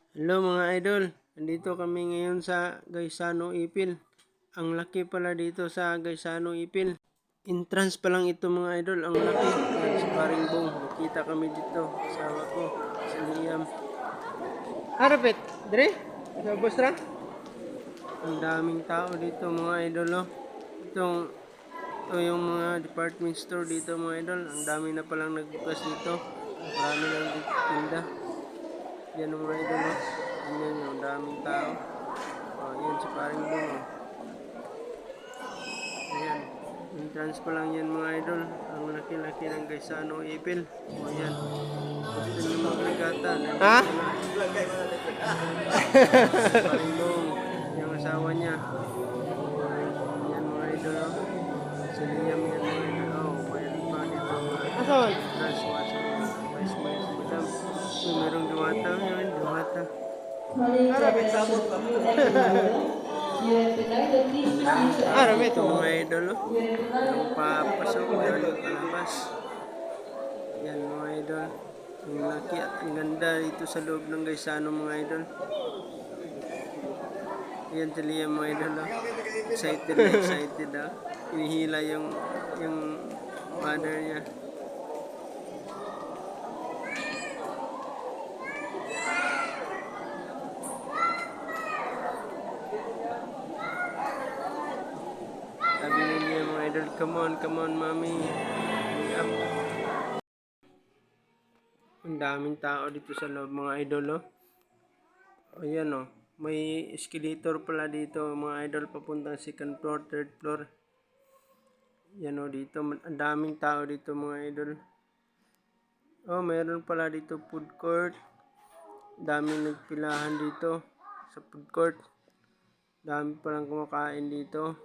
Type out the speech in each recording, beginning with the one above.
Hello mga idol, nandito kami ngayon sa Gaisano Ipil. Ang laki pala dito sa Gaisano Ipil. Entrance pa lang ito mga idol, ang laki. Yan si Paring Bong, nakita kami dito. Asawa ko, si Liam. Harapit, Dre? Sa Busra? Ang daming tao dito mga idol oh. Ito yung mga department store dito mga idol. Ang dami na palang nagbukas dito. Marami lang dito tinda. Yan mga idol oh. Yan yung daming tao. Oh, yan si Paring Bong oh. Ayan. Entrance pa lang yan mga idol. Ang laki-laki ng Gaisano Ipil. O yan. Gusto nyo magligata. Ha? Paring Bong. Yung asawa niya. Yan mga idol oh. Si Liam yan mga idol. Oh, mayroon pa dito. Asawan? Entrance pa sa Vice Madam. Merong diwata. Yan, diwata. Harapin sabot pa. Marami ito mga idol oh. Yung papasok, meron yung palabas. Yan mga idol. Ang laki at ang ganda dito sa loob ng Gaisano mga idol. Yan sila yung mga idol oh. Excited na excited oh. Inihila yung mother niya. Sabi niya mga idol, come on mami. Up. Ang daming tao dito sa loob mga idol oh. Ayan oh. May escalator pala dito mga idol papuntang second floor, third floor. Yan oh dito. Ang daming tao dito mga idol. Oh, mayroon pala dito food court. Daming nagpilahan dito sa food court. Dami palang kumakain dito.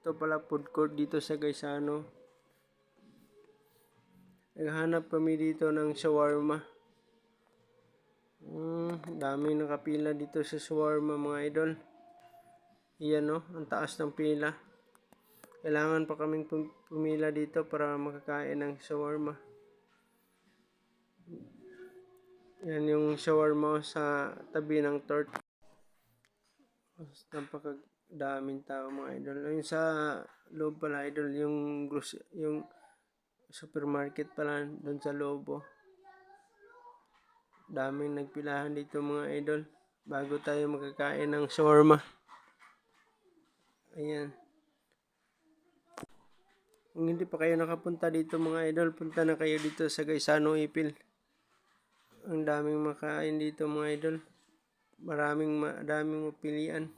Ito pala food court dito sa Gaisano. Naghanap kami dito ng shawarma. Daming nakapila dito sa shawarma mga idol. Iyan no, ang taas ng pila. Kailangan pa kaming pumila dito para makakain ng shawarma. Yan yung shawarma sa tabi ng tort. Napakadaming tao mga idol. Yung sa loob pala idol, yung supermarket pala doon sa loob oh. Daming nagpilahan dito mga idol bago tayo makakain ng shawarma. Ayan. Kung hindi pa kayo nakapunta dito mga idol, punta na kayo dito sa Gaisano Ipil. Ang daming makain dito mga idol. Daming mapilian.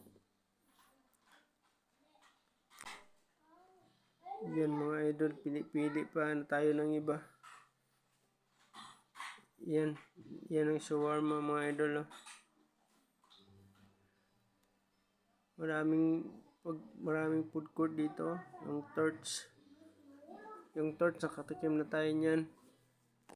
Yan mga idol, pili-pili pa na tayo ng iba. Yan ang shawarma mga idol oh. Maraming food court dito. Yung torch nakatikim na tayo niyan.